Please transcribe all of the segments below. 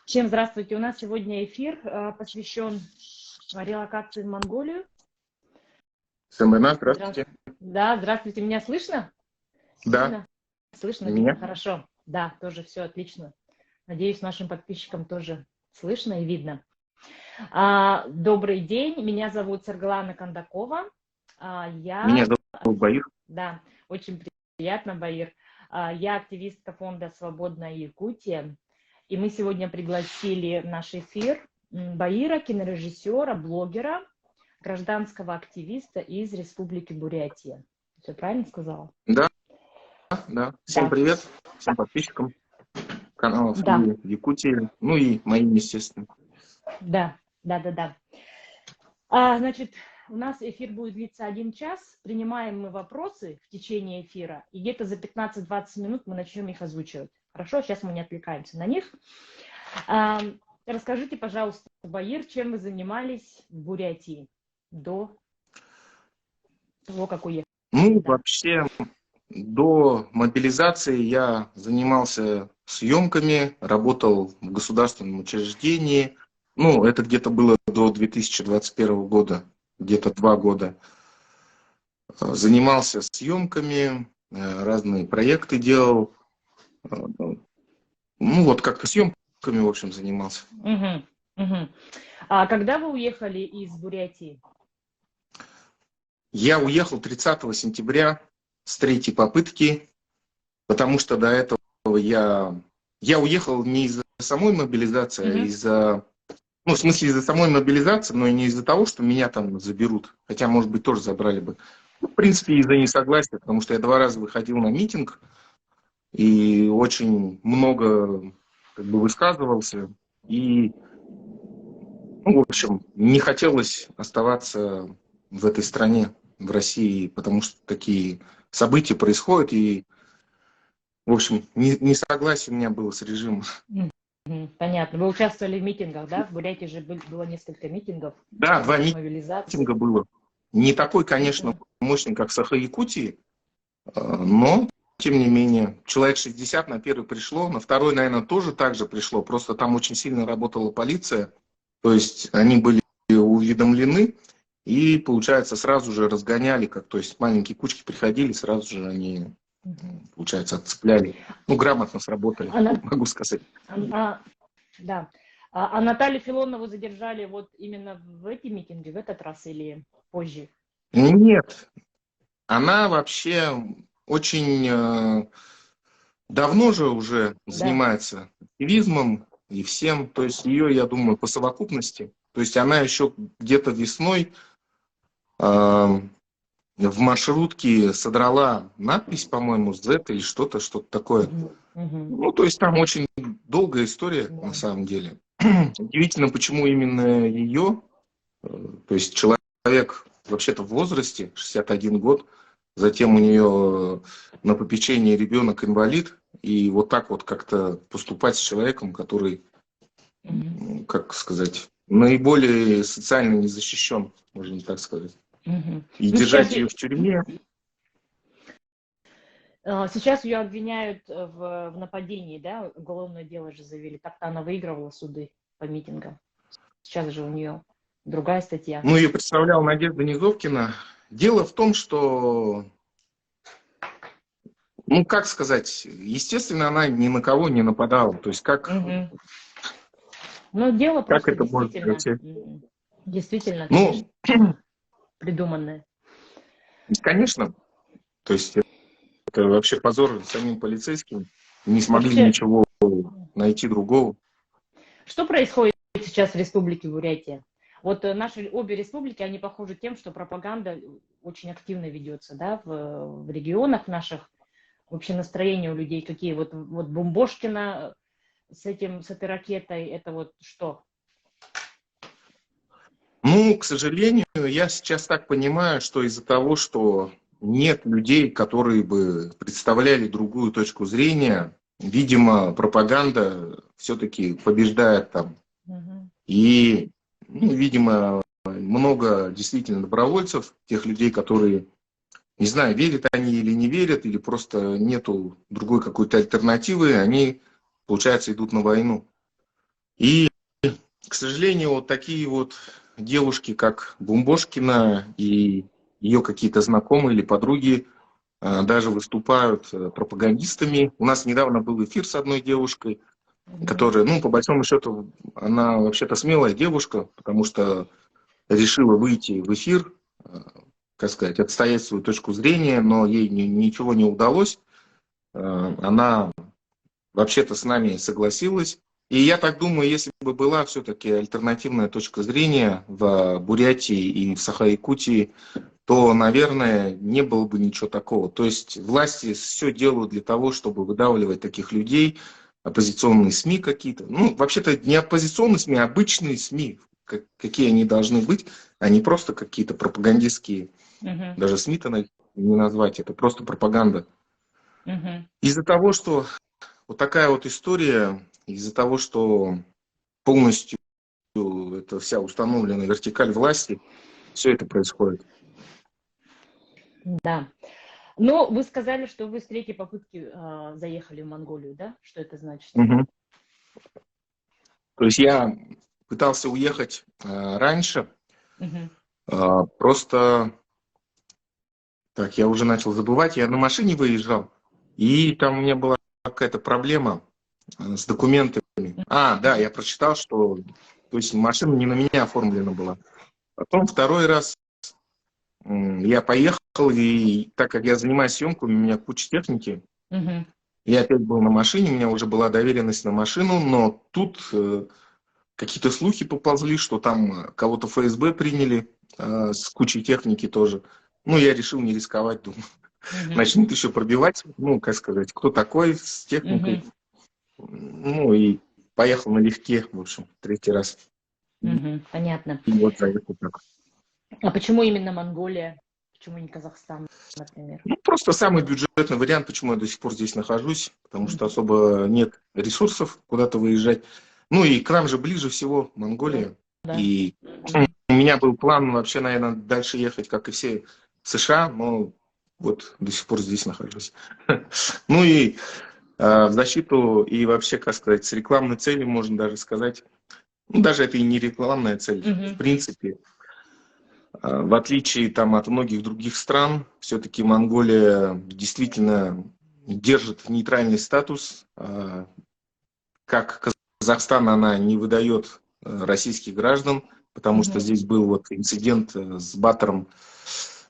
Всем здравствуйте. У нас сегодня эфир посвящен релокации в Монголию. СМН, здравствуйте. Да, здравствуйте. Меня слышно? Да. Видно? Слышно, Меня? видно. Хорошо. Да, тоже все отлично. Надеюсь, нашим подписчикам тоже слышно и видно. Добрый день. Меня зовут Саргалана Кондакова. Меня зовут Баир. Да, очень приятно, Баир. Я активистка фонда «Свободная Якутия». И мы сегодня пригласили в наш эфир Баира, кинорежиссера, блогера, гражданского активиста из Республики Бурятия. Все правильно сказала? Да. Всем привет, всем подписчикам канала Якутии, ну и моим, естественно. Да. Значит, у нас эфир будет длиться 1 час. Принимаем мы вопросы в течение эфира. И где-то за 15-20 минут мы начнем их озвучивать. Хорошо? Сейчас мы не отвлекаемся на них. Расскажите, пожалуйста, Баир, чем вы занимались в Бурятии до того, как уехали? Ну, вообще, до мобилизации я занимался съемками, работал в государственном учреждении. Ну, это где-то было до 2021 года, где-то 2 года. Занимался съемками, разные проекты делал. Ну, вот как-то съемками, в общем, занимался. А когда вы уехали из Бурятии? Я уехал 30 сентября с 3-й попытки, потому что до этого я уехал не из-за самой мобилизации, а из-за... Ну, в смысле, из-за самой мобилизации, но и не из-за того, что меня там заберут. Хотя, может быть, тоже забрали бы. Ну, в принципе, из-за несогласия, потому что я 2 раза выходил на митинг и очень много высказывался. И, ну, в общем, не хотелось оставаться в этой стране, в России, потому что такие события происходят. И, в общем, несогласие у меня было с режимом. Понятно. Вы участвовали в митингах, да? В Бурятии же было несколько митингов. Да, 2 митинга было. Не такой, конечно, мощный, как в Саха-Якутии, но, тем не менее, человек 60 на первый пришло, на второй, наверное, тоже так же пришло, просто там очень сильно работала полиция, то есть они были уведомлены, и, получается, сразу же разгоняли, то есть маленькие кучки приходили, сразу же они, получается, отцепляли. Ну, грамотно сработали, могу сказать. Да. А Наталью Филонову задержали вот именно в эти митинги, в этот раз или позже? Нет. Она вообще очень давно же уже занимается активизмом и всем. То есть ее, я думаю, по совокупности. То есть она еще где-то весной в маршрутке содрала надпись, по-моему, Z или что-то такое. Ну, то есть там очень долгая история на самом деле. Удивительно, почему именно ее. То есть человек вообще-то в возрасте, 61 год, затем у нее на попечении ребенок-инвалид, и вот так вот как-то поступать с человеком, который, как сказать, наиболее социально не защищен, можно так сказать. И держать ее в тюрьме. Сейчас ее обвиняют в нападении, да, уголовное дело же завели. Так-то она выигрывала суды по митингам. Сейчас же у нее другая статья. Ну, ее представляла Надежда Низовкина. Дело в том, что, ну, как сказать, естественно, она ни на кого не нападала. То есть, как... Ну, дело как просто это действительно придуманное. Конечно. То есть, это вообще позор самим полицейским. Не смогли ничего найти другого. Что происходит сейчас в Республике Бурятия? Вот наши обе республики, они похожи тем, что пропаганда очень активно ведется, да, в регионах наших. Вообще настроение у людей какие? Вот Бумбошкина с этой ракетой, это вот что? Ну, к сожалению, я сейчас так понимаю, что из-за того, что нет людей, которые бы представляли другую точку зрения, видимо, пропаганда все-таки побеждает там. И, ну, видимо, много действительно добровольцев, тех людей, которые, не знаю, верят они или не верят, или просто нету другой какой-то альтернативы, они, получается, идут на войну. И, к сожалению, вот такие вот девушки, как Бумбошкина и ее какие-то знакомые или подруги, даже выступают пропагандистами. У нас недавно был эфир с одной девушкой, которая, ну, по большому счету, она вообще-то смелая девушка, потому что решила выйти в эфир, как сказать, отстоять свою точку зрения, но ей ничего не удалось. Она вообще-то с нами согласилась. И я так думаю, если бы была все-таки альтернативная точка зрения в Бурятии и в Саха-Якутии, то, наверное, не было бы ничего такого. То есть власти все делают для того, чтобы выдавливать таких людей, оппозиционные СМИ какие-то. Ну, вообще-то не оппозиционные СМИ, а обычные СМИ, какие они должны быть, а не просто какие-то пропагандистские, даже СМИ-то не назвать, это просто пропаганда. Из-за того, что вот такая вот история, из-за того, что полностью это вся установлена вертикаль власти, все это происходит. Да. Но вы сказали, что вы с третьей попытки заехали в Монголию, да? Что это значит? Угу. То есть я пытался уехать раньше, просто, так, я уже начал забывать, я на машине выезжал, и там у меня была какая-то проблема с документами. Да, я прочитал, что, то есть машина не на меня оформлена была. Потом второй раз я поехал, и так как я занимаюсь съемками, у меня куча техники, я опять был на машине, у меня уже была доверенность на машину, но тут какие-то слухи поползли, что там кого-то ФСБ приняли с кучей техники тоже. Ну, я решил не рисковать, думаю. Начнут еще пробивать, ну, как сказать, кто такой с техникой. Ну, и поехал налегке, в общем, третий раз. Понятно. И вот заехал так. А почему именно Монголия? Почему не Казахстан, например? Ну, просто самый бюджетный вариант, почему я до сих пор здесь нахожусь, потому что особо нет ресурсов куда-то выезжать. Ну, и к нам же ближе всего Монголия. Да. И у меня был план вообще, наверное, дальше ехать, как и все в США, но вот до сих пор здесь нахожусь. Ну и в защиту и вообще, как сказать, с рекламной целью можно даже сказать, ну, даже это и не рекламная цель, в принципе. В отличие там, от многих других стран, все-таки Монголия действительно держит нейтральный статус. Как Казахстан, она не выдает российских граждан, потому что здесь был вот инцидент с Батыром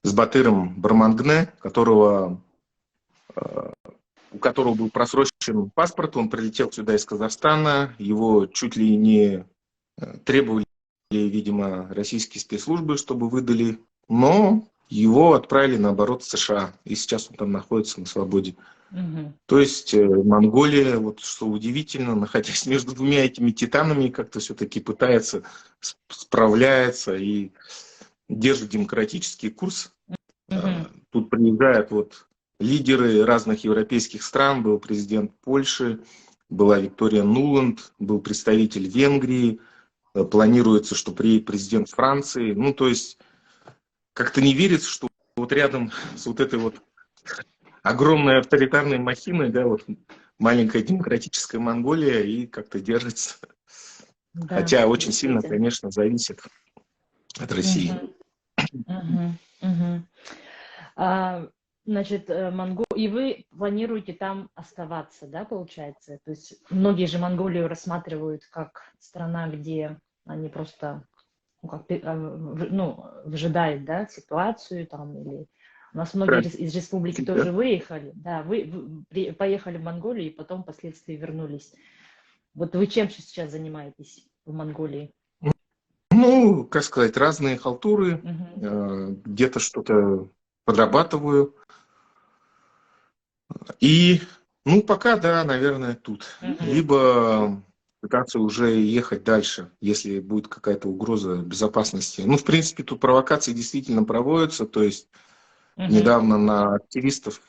Бармангне, у которого был просрочен паспорт, он прилетел сюда из Казахстана, его чуть ли не требовали, видимо, российские спецслужбы, чтобы выдали, но его отправили, наоборот, в США, и сейчас он там находится на свободе. То есть Монголия, вот что удивительно, находясь между двумя этими титанами, как-то все-таки пытается, справляется и держит демократический курс. Тут приезжают вот лидеры разных европейских стран, был президент Польши, была Виктория Нуланд, был представитель Венгрии, планируется, что приедет президент Франции. Ну, то есть, как-то не верится, что вот рядом с вот этой вот огромной авторитарной махиной, да, вот маленькая демократическая Монголия и как-то держится. Да, хотя очень сильно, конечно, зависит от России. Значит, и вы планируете там оставаться, да, получается? То есть многие же Монголию рассматривают как страна, где они просто, выжидают, да, ситуацию там, или у нас многие из республики тоже выехали, да, вы поехали в Монголию и потом впоследствии вернулись. Вот вы чем сейчас занимаетесь в Монголии? Ну, как сказать, разные халтуры, где-то что-то подрабатываю. И, ну, пока, да, наверное, тут. Либо пытаться уже ехать дальше, если будет какая-то угроза безопасности. Ну, в принципе, тут провокации действительно проводятся, то есть недавно на активистов,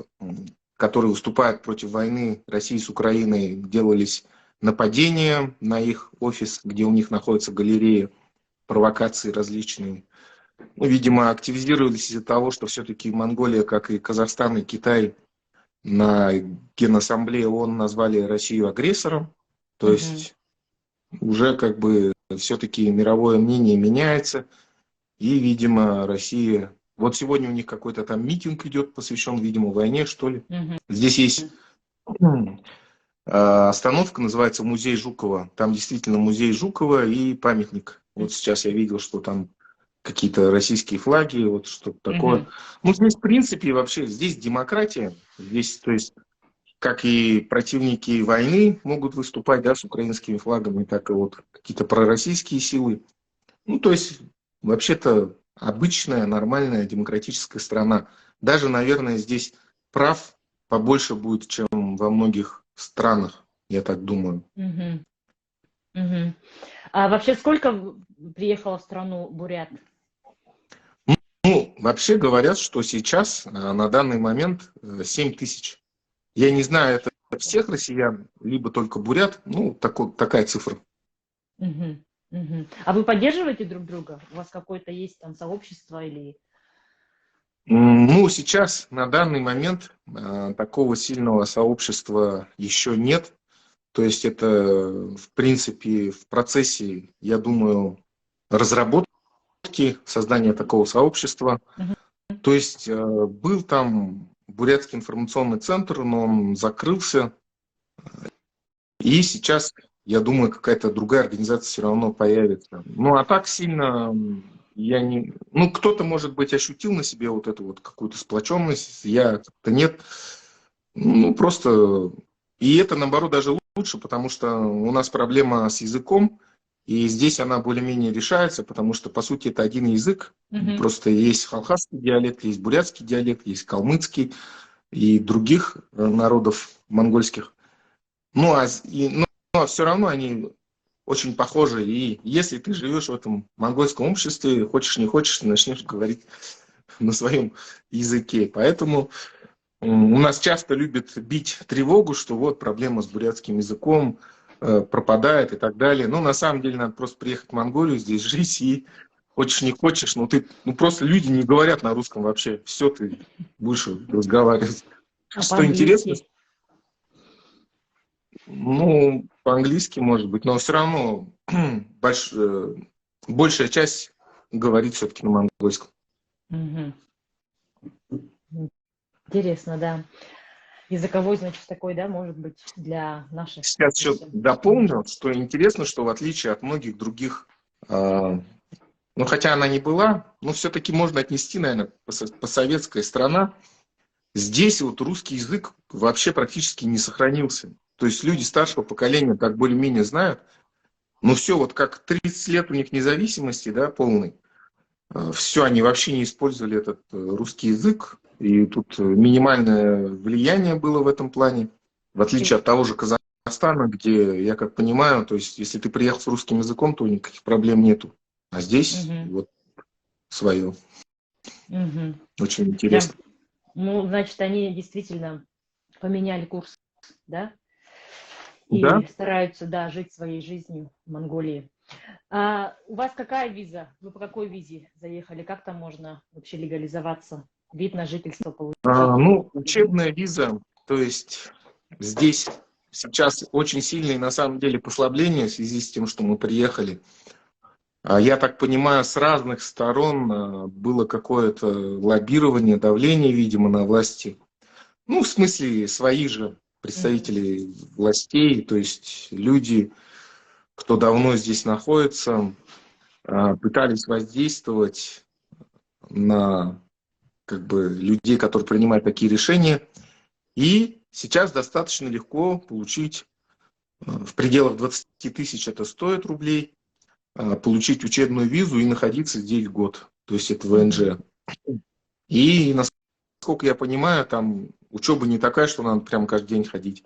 которые выступают против войны России с Украиной, делались нападения на их офис, где у них находится галерея, провокации различные. Ну, видимо, активизировались из-за того, что все-таки Монголия, как и Казахстан и Китай, на Генассамблее ООН назвали Россию агрессором. То есть уже как бы все-таки мировое мнение меняется, и, видимо, Россия... Вот сегодня у них какой-то там митинг идет, посвящен, видимо, войне, что ли. Мгм. Здесь есть остановка, называется Музей Жукова. Там действительно музей Жукова и памятник. Вот сейчас я видел, что там какие-то российские флаги, вот что-то такое. Мгм. Ну, здесь, в принципе, вообще, здесь демократия. Здесь, то есть, как и противники войны могут выступать, да, с украинскими флагами, так и вот какие-то пророссийские силы. Ну, то есть, вообще-то, обычная, нормальная демократическая страна. Даже, наверное, здесь прав побольше будет, чем во многих странах, я так думаю. Мгм. Мгм. А вообще сколько приехало в страну бурят? Ну, вообще говорят, что сейчас, на данный момент, 7 тысяч. Я не знаю, это всех россиян, либо только бурят, ну, такая цифра. Мгм. Мгм. А вы поддерживаете друг друга? У вас какое-то есть там сообщество или... Ну, сейчас, на данный момент, такого сильного сообщества еще нет. То есть это, в принципе, в процессе, я думаю, разработки, создания такого сообщества. Мгм. То есть был там Бурятский информационный центр, но он закрылся. И сейчас, я думаю, какая-то другая организация все равно появится. Ну, а так сильно я не... Ну, кто-то, может быть, ощутил на себе вот эту вот какую-то сплоченность, я как-то нет. Ну, просто... И это, наоборот, даже лучше, потому что у нас проблема с языком, и здесь она более-менее решается, потому что, по сути, это один язык. Мгм. Просто есть халхасский диалект, есть бурятский диалект, есть калмыцкий и других народов монгольских. Ну, но все равно они очень похожи. И если ты живешь в этом монгольском обществе, хочешь не хочешь, ты начнешь говорить на своем языке. Поэтому у нас часто любят бить тревогу, что вот проблема с бурятским языком пропадает и так далее. Но на самом деле надо просто приехать в Монголию, здесь жить, и хочешь не хочешь, ну просто люди не говорят на русском вообще. Все, ты будешь разговаривать. А Что интересно, по-английски? ну, по-английски, может быть, но все равно большая часть говорит все-таки на монгольском. Мгм. Интересно, да. Языковой, значит, такой, да, может быть, для наших, Сейчас еще допустим, дополню, что интересно, что в отличие от многих других, ну, хотя она не была, но все-таки можно отнести, наверное, посоветская страна, здесь вот русский язык вообще практически не сохранился. То есть люди старшего поколения так более-менее знают, но все, вот как 30 лет у них независимости, да, полный, все, они вообще не использовали этот русский язык, и тут минимальное влияние было в этом плане, в отличие от того же Казахстана, где, я как понимаю, то есть если ты приехал с русским языком, то никаких проблем нету. А здесь Мгм. вот свое. Мгм. Очень Прям, интересно. ну, значит, они действительно поменяли курс, да, Да? и стараются, да, жить своей жизнью в Монголии. А у вас какая виза? Вы по какой визе заехали? Как там можно вообще легализоваться? Вид на жительство получить? Ну, учебная виза, то есть здесь сейчас очень сильные на самом деле послабления в связи с тем, что мы приехали. Я так понимаю, с разных сторон было какое-то лоббирование, давление, видимо, на власти. Ну, в смысле, свои же Мгм. представители властей, то есть люди, кто давно здесь находится, пытались воздействовать на как бы людей, которые принимают такие решения. И сейчас достаточно легко получить в пределах 20 тысяч, это стоит рублей, получить учебную визу и находиться здесь год. То есть это Мгм. ВНЖ. И, насколько я понимаю, там учеба не такая, что надо прям каждый день ходить.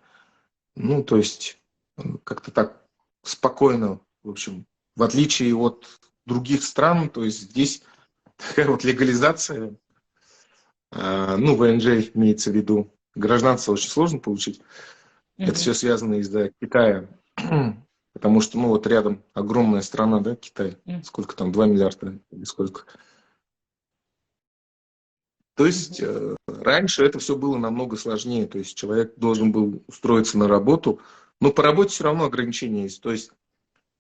Ну, то есть как-то так спокойно, в общем. В отличие от других стран, то есть здесь такая вот легализация, ну, ВНЖ имеется в виду, гражданство очень сложно получить. Это Мгм. все связано из-за Китая. Потому что, ну, вот рядом огромная страна, да, Китай. М. Сколько там, 2 миллиарда или сколько. То есть Мгм. раньше это все было намного сложнее. То есть человек должен был устроиться на работу, но по работе все равно ограничения есть. То есть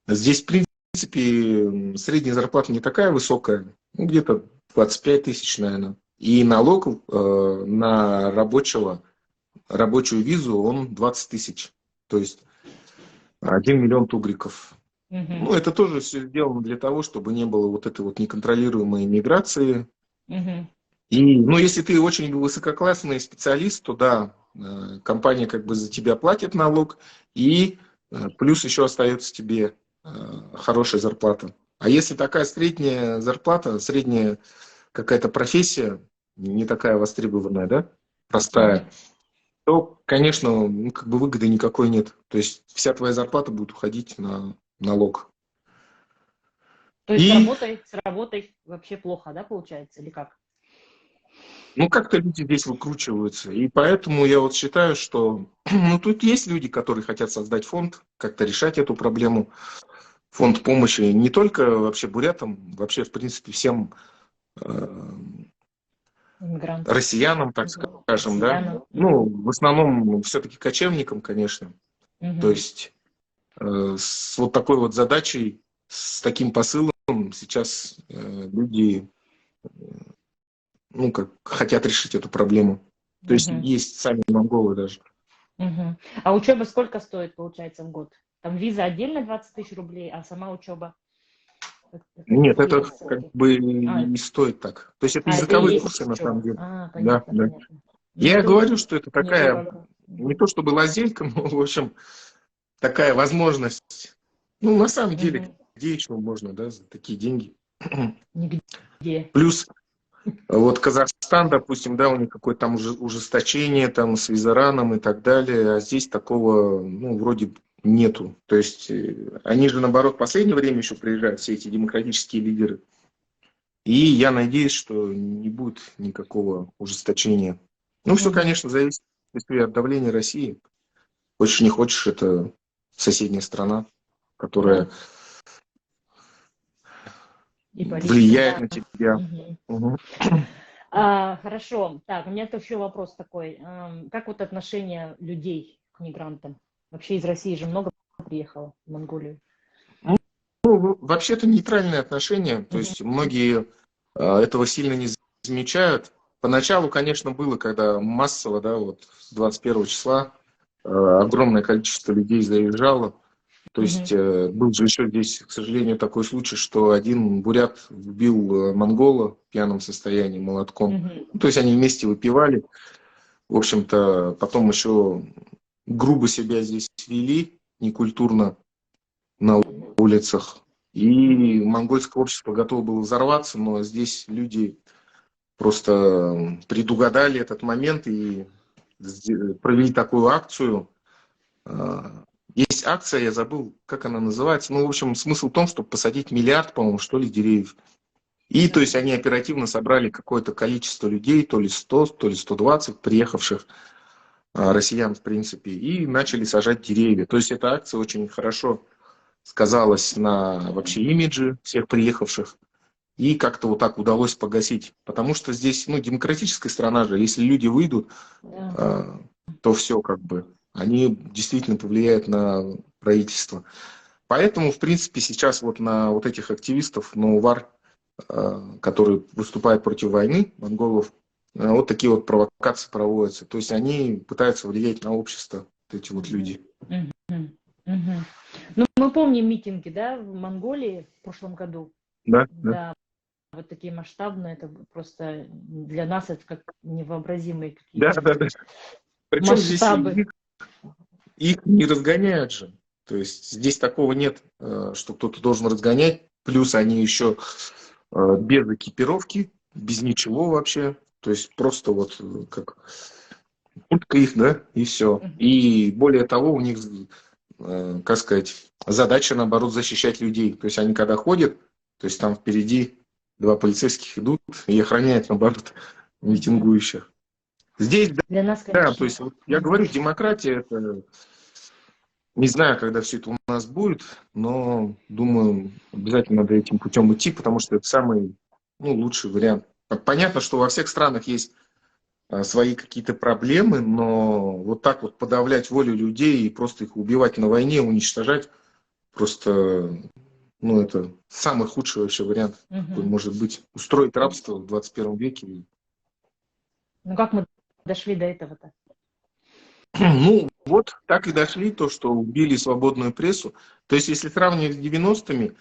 Здесь, в принципе, средняя зарплата не такая высокая, ну, где-то 25 тысяч, наверное. И налог на рабочую визу, он 20 тысяч. То есть 1 миллион тугриков. Мгм. Ну, это тоже все сделано для того, чтобы не было вот этой вот неконтролируемой миграции. Мгм. И, ну, если ты очень высококлассный специалист, то да, компания как бы за тебя платит налог, и плюс еще остается тебе хорошая зарплата. А если такая средняя зарплата, средняя какая-то профессия, не такая востребованная, да, простая, Мгм. то, конечно, ну, как бы выгоды никакой нет. То есть вся твоя зарплата будет уходить на налог. То есть И, с работой вообще плохо, да, получается, или как? ну, как-то люди здесь выкручиваются. И поэтому я вот считаю, что, ну, тут есть люди, которые хотят создать фонд, как-то решать эту проблему. Фонд помощи не только вообще бурятам, вообще, в принципе, всем Иммигрантам, россиянам, так мгм. скажем, да. Россиянам. Ну, Мгм. в основном все-таки кочевникам, конечно. То Мгм. есть с вот такой вот задачей, с таким посылом сейчас люди, ну, как хотят решить эту проблему. То есть Мгм. есть сами монголы даже. Мгм. А учеба сколько стоит, получается, в год? Там виза отдельно 20 тысяч рублей, а сама учеба Нет, какие это как расценки? бы А, не стоит так. То есть это это и языковые есть курсы на самом учеба. деле. А, Да, понятно, да. понятно. Ну, Я и это говорю, что это такая, недорого. не Мгм. то чтобы лазейка, но, в общем, такая возможность. Ну, на самом деле, Мгм. где еще можно, да, за такие деньги. Нигде. Плюс вот Казахстан, допустим, да, у них какое-то там ужесточение там с визараном и так далее, а здесь такого, ну, вроде нету. То есть они же, наоборот, в последнее время еще приезжают, все эти демократические лидеры. И я надеюсь, что не будет никакого ужесточения. Ну, все, Мгм. конечно, зависит от давления России. Хочешь не хочешь, это соседняя страна, которая Да, и политика, влияет да. на тебя. Мгм. Мгм. Хорошо. Так, у меня еще вопрос такой. Как вот отношение людей к мигрантам? Вообще из России же много приехало в Монголию. Ну, вообще-то нейтральные отношения, то Мгм. есть многие этого сильно не замечают. Поначалу, конечно, было, когда массово, да, вот с 21 числа огромное количество людей заезжало. То есть Мгм. был же еще здесь, к сожалению, такой случай, что один бурят убил монгола в пьяном состоянии молотком. Мгм. Ну, то есть они вместе выпивали. В общем-то, потом еще грубо себя здесь вели, некультурно на Мгм. улицах. И монгольское общество готово было взорваться, но здесь люди просто предугадали этот момент и провели такую акцию. Есть акция, я забыл, как она называется. Ну, в общем, смысл в том, чтобы посадить миллиард, по-моему, что ли, деревьев. И, то есть, Мгм. они оперативно собрали какое-то количество людей, то ли 100, то ли 120 приехавших россиян, в принципе, и начали сажать деревья. То есть, эта акция очень хорошо сказалась на вообще имидже всех приехавших. И как-то вот так удалось погасить. Потому что здесь, ну, демократическая страна же, если люди выйдут, Да. э, то все как бы, они действительно повлияют на правительство. Поэтому, в принципе, сейчас вот на вот этих активистов, на УВАР, которые выступают против войны монголов, вот такие вот провокации проводятся. То есть они пытаются влиять на общество, вот эти вот Мгм. люди. Мгм. Мгм. Ну, мы помним митинги, да, в Монголии в прошлом году. Да, да. Да, вот такие масштабные, это просто для нас это как невообразимые Да, какие-то да, да. Причем здесь масштабы. их не разгоняют же. То есть здесь такого нет, что кто-то должен разгонять. Плюс они еще без экипировки, без ничего вообще. То есть просто вот как куртка их, да, и все. Мгм. И более того, у них, как сказать, задача, наоборот, защищать людей. То есть они когда ходят, то есть там впереди два полицейских идут и охраняют, наоборот, Мгм. митингующих. Здесь, Для нас, да, то конечно. есть вот я Мгм. говорю, демократия это не знаю, когда все это у нас будет, но думаю, обязательно надо этим путем идти, потому что это самый, ну, лучший вариант. Понятно, что во всех странах есть свои какие-то проблемы, но вот так вот подавлять волю людей и просто их убивать на войне, уничтожать, просто, ну, это самый худший вообще вариант, какой может быть. Устроить рабство в 21 веке. Ну как мы дошли до этого-то? Ну, вот так и дошли, то, что убили свободную прессу. То есть, если сравнивать с 90-ми,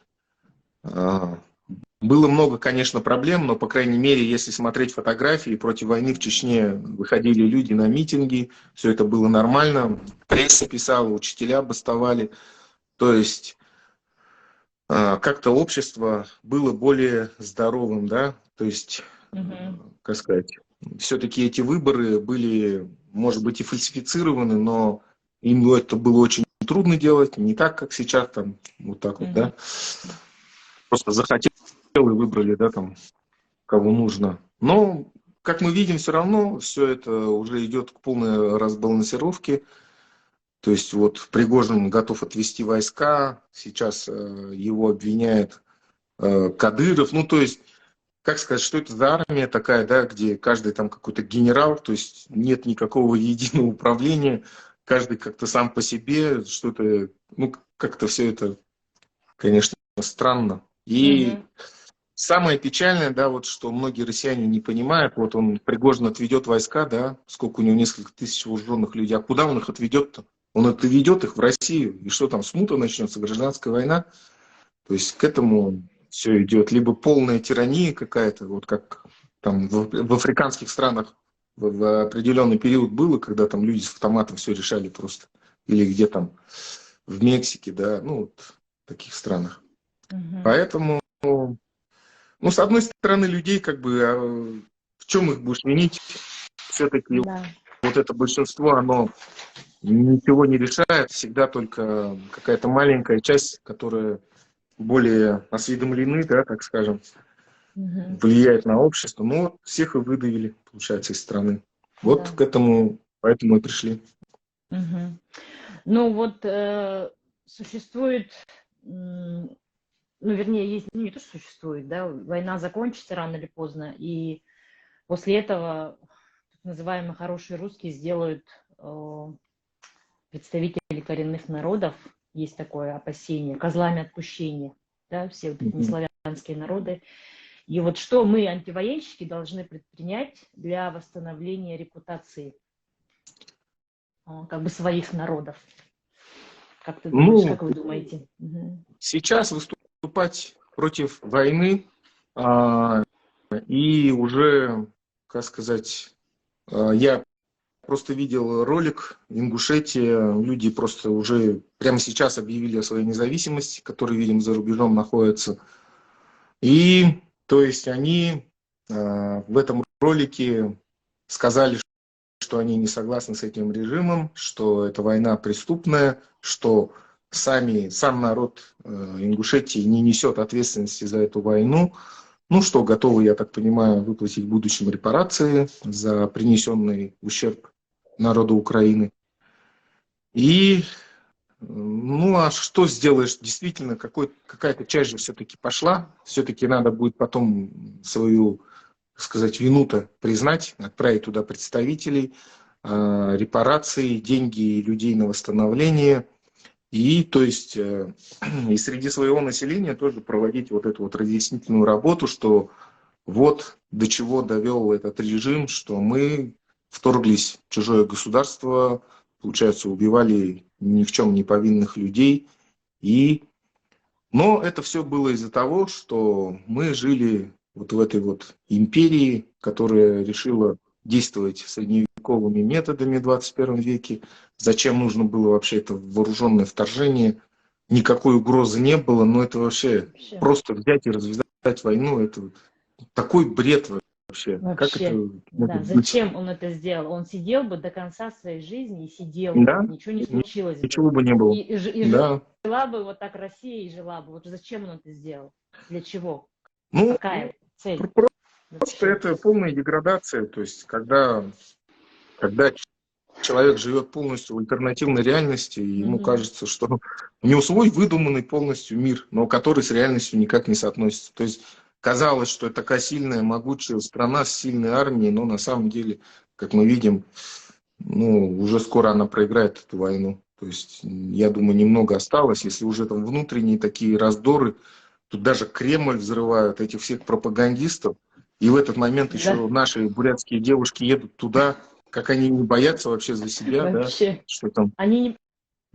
было много, конечно, проблем, но, по крайней мере, если смотреть фотографии, против войны в Чечне выходили люди на митинги, все это было нормально, пресса писала, учителя бастовали. То есть, как-то общество было более здоровым, да, то есть, как сказать, все-таки эти выборы были, может быть, и фальсифицированы, но им это было очень трудно делать, не так, как сейчас, там, вот так вот, да, просто захотели и выбрали, да, там, кого нужно. Но, как мы видим, все равно все это уже идет к полной разбалансировке. То есть вот Пригожин готов отвести войска, сейчас его обвиняет Кадыров. Ну, то есть, как сказать, что это за армия такая, да, где каждый там какой-то генерал, то есть нет никакого единого управления, каждый как-то сам по себе, что-то, ну, как-то все это, конечно, странно. И самое печальное, да, вот что многие россияне не понимают, вот он, Пригожин, отведет войска, да, сколько у него, несколько тысяч вооруженных людей, а куда он их отведет-то? Он это ведет их в Россию, и что там, смута начнется, гражданская война? То есть к этому все идет. Либо полная тирания какая-то, вот как там в африканских странах в определенный период было, когда там люди с автоматом все решали просто. Или где там, в Мексике, да, ну, вот в таких странах. Поэтому, ну, с одной стороны, людей, как бы, в чем их будешь винить? Все-таки вот это большинство, оно ничего не решает, всегда только какая-то маленькая часть, которая более осведомлены, да, так скажем, влияет на общество. Ну, вот всех и выдавили, получается, из страны. Вот к этому, поэтому и пришли. Ну, вот существует, ну, вернее, есть, ну, не то, что существует, да, война закончится рано или поздно, и после этого так называемые хорошие русские сделают представителей коренных народов, есть такое опасение, козлами отпущения, да, все вот эти неславянские народы. И вот что мы, антивоенщики, должны предпринять для восстановления репутации как бы своих народов? Как ты думаешь, как вы думаете? Сейчас выступать против войны и уже, как сказать, я просто видел ролик в Ингушетии, люди просто уже прямо сейчас объявили о своей независимости, которые, видимо, за рубежом находятся. И, то есть, они в этом ролике сказали, что они не согласны с этим режимом, что эта война преступная, что сам народ Ингушетии не несет ответственности за эту войну, ну что, готовы, я так понимаю, выплатить в будущем репарации за принесенный ущерб народу Украины. И, ну а что сделаешь? Действительно, какая-то часть же все-таки пошла, все-таки надо будет потом свою, так сказать, вину-то признать, отправить туда представителей, репарации, деньги людей на восстановление. И, то есть, и среди своего населения тоже проводить вот эту вот разъяснительную работу, что вот до чего довел этот режим, что мы вторглись в чужое государство, получается, убивали ни в чем не повинных людей. Но это все было из-за того, что мы жили вот в этой вот империи, которая решила действовать средневековыми методами в 21 веке. Зачем нужно было вообще это вооруженное вторжение? Никакой угрозы не было, но это вообще просто взять и развязать войну, это такой бред вообще. Как это да. Зачем он это сделал? Он сидел бы до конца своей жизни и сидел бы, да? ничего не случилось бы. Ничего бы не было. И жила бы вот так Россия, и жила бы. Вот зачем он это сделал? Для чего? Ну, какая цель? Просто это полная деградация. То есть, когда человек живет полностью в альтернативной реальности, и ему кажется, что у него свой выдуманный полностью мир, но который с реальностью никак не соотносится. То есть казалось, что это такая сильная, могучая страна с сильной армией, но на самом деле, как мы видим, ну, уже скоро она проиграет эту войну. То есть, я думаю, немного осталось. Если уже там внутренние такие раздоры, тут даже Кремль взрывают, этих всех пропагандистов. И в этот момент еще Да, наши бурятские девушки едут туда, как они не боятся вообще за себя, да, вообще. что там, Они не,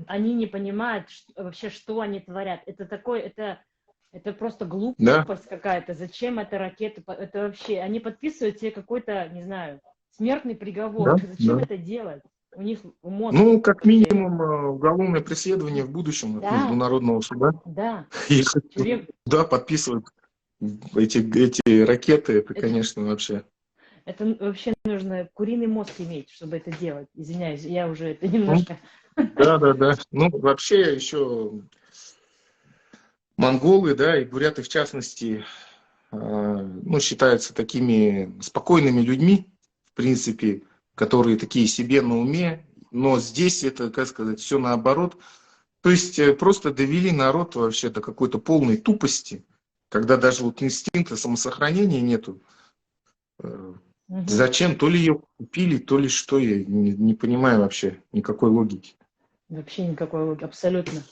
они не понимают вообще, что они творят. Это такой, это просто да, глупость какая-то. Зачем это ракеты? Это вообще, они подписывают себе какой-то, не знаю, смертный приговор. да, Зачем да. это делать? У них мозг Ну, как вообще. минимум, уголовное преследование в будущем от Да, Международного суда. да. Если Тюрем. туда подписывают эти ракеты, это, Это, конечно, вообще. это вообще нужно куриный мозг иметь, чтобы это делать. Извиняюсь, я уже это Ну, немножко. да, да, да. Ну, вообще еще монголы, да, и буряты в частности, ну, считаются такими спокойными людьми, в принципе, которые такие себе на уме, но здесь это, как сказать, все наоборот. То есть просто довели народ вообще до какой-то полной тупости, когда даже вот инстинкта самосохранения нету. Э, Мгм. Зачем? То ли ее купили, то ли что, я не понимаю вообще никакой логики. Вообще никакой, абсолютно.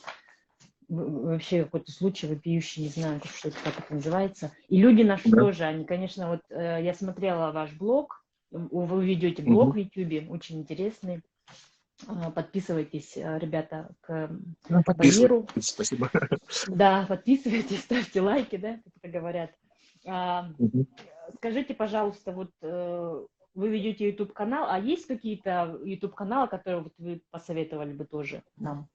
Вообще какой-то случай вопиющий, не знаю, что это, как это называется. И люди наши Да. тоже, они, конечно, вот я смотрела ваш блог, вы ведете блог Мгм. в YouTube, очень интересный. Подписывайтесь, ребята, к Ну, подписывайтесь, Багиру. спасибо. Да, подписывайтесь, ставьте лайки, да, как это говорят. А, Мгм. Скажите, пожалуйста, вот вы ведете YouTube канал, а есть какие-то YouTube каналы, которые вот вы посоветовали бы тоже нам?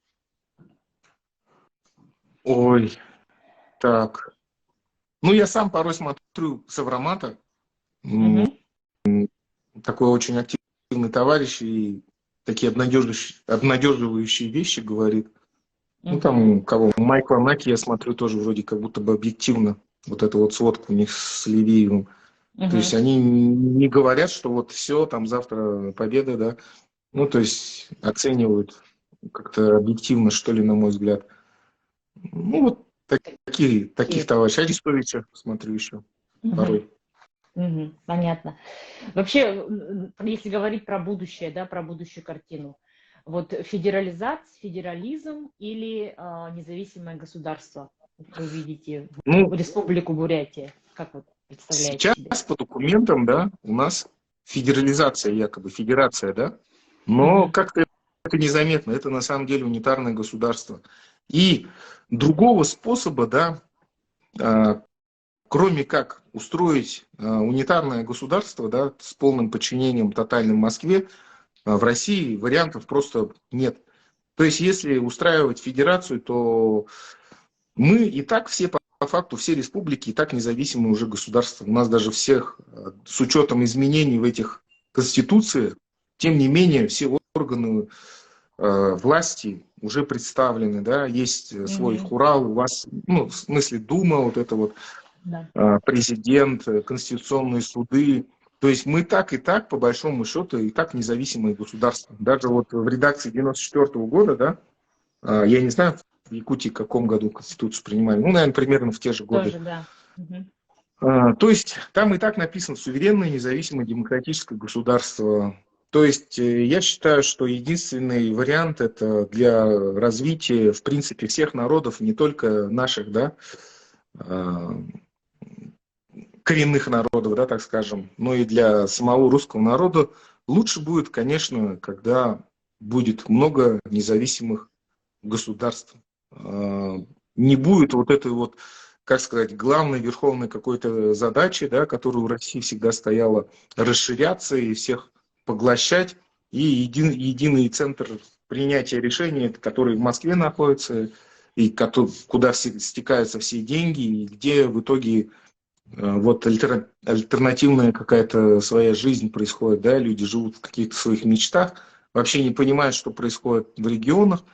Ой, так. Ну, я сам порой смотрю Савромата, м, Угу, такой очень активный товарищ и такие обнадеживающие вещи говорит. Ну, угу, там, кого, Майкла Наки, я смотрю, тоже вроде как будто бы объективно. Вот эту вот сводку у них с Ливиевым. То есть угу. они не говорят, что вот все, там завтра победа, да. Ну, то есть оценивают как-то объективно, что ли, на мой взгляд. Ну, вот таких Такие. товарищей. Арестовича смотрю еще Угу, порой. угу, понятно. Вообще, если говорить про будущее, да, про будущую картину, вот федерализм или независимое государство, вы видите Ну, Республику Бурятия, как вы представляете сейчас себе? по документам, да, у нас федерализация якобы, федерация, да, но Угу, как-то это незаметно, это на самом деле унитарное государство. И другого способа, да, а, кроме как устроить унитарное государство, да, с полным подчинением тотальным Москве, в России вариантов просто нет. То есть, если устраивать федерацию, то мы и так все, по факту, все республики и так независимые уже государства. У нас даже всех, с учетом изменений в этих конституциях, тем не менее, все органы власти уже представлены, да, есть свой угу, хурал, у вас, ну, в смысле Дума, вот это вот, да. президент, конституционные суды. То есть мы так и так, по большому счету, и так независимые государства. Даже вот в редакции 94 года, да, я не знаю, в Якутии в каком году Конституцию принимали, ну, наверное, примерно в те же годы. Тоже, да. Угу, То есть там и так написано суверенное, независимое, демократическое государство. То есть я считаю, что единственный вариант это для развития, в принципе, всех народов, не только наших, да, а, коренных народов, да, так скажем, но и для самого русского народа лучше будет, конечно, когда будет много независимых государств. Не будет вот этой вот, как сказать, главной верховной какой-то задачи, да, которая у России всегда стояла, расширяться и всех поглощать, и единый центр принятия решений, который в Москве находится, и куда стекаются все деньги, и где в итоге вот альтернативная какая-то своя жизнь происходит, да, люди живут в каких-то своих мечтах, вообще не понимают, что происходит в регионах,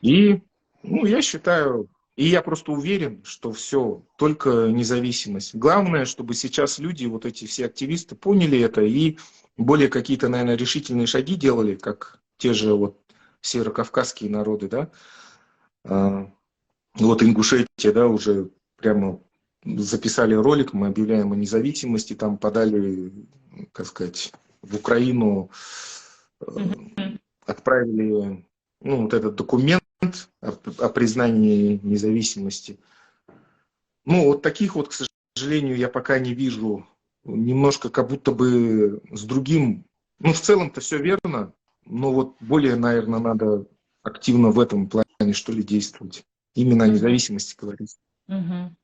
и, ну, я считаю, и я просто уверен, что все, только независимость. Главное, чтобы сейчас люди, вот эти все активисты, поняли это и более какие-то, наверное, решительные шаги делали, как те же вот северокавказские народы, да, А, вот Ингушетия, да, уже прямо записали ролик, мы объявляем о независимости, там подали, как сказать, в Украину, э, угу, отправили ну, вот этот документ о признании независимости. Ну, вот таких вот, к сожалению, я пока не вижу. Немножко как будто бы с другим. Ну, в целом-то все верно, но вот более, наверное, надо активно в этом плане, что ли, действовать. Именно о Мгм. независимости говорить. Мгм.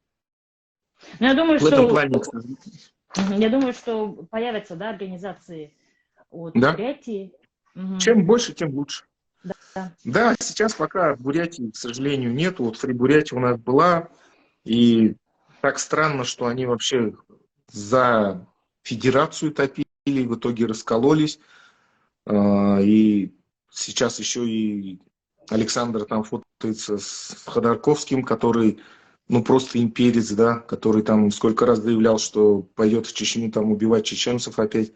Ну, я думаю, В этом что, плане, к сожалению. я думаю, что появятся, да, организации от Да. Бурятии. Мгм. Чем больше, тем лучше. Да. Да, сейчас пока Бурятии, к сожалению, нету. Вот Фри Бурятия у нас была, и так странно, что они вообще за федерацию топили, в итоге раскололись. И сейчас еще и Александр там фотается с Ходорковским, который, ну, просто имперец, да, который там сколько раз заявлял, что пойдет в Чечню там убивать чеченцев опять.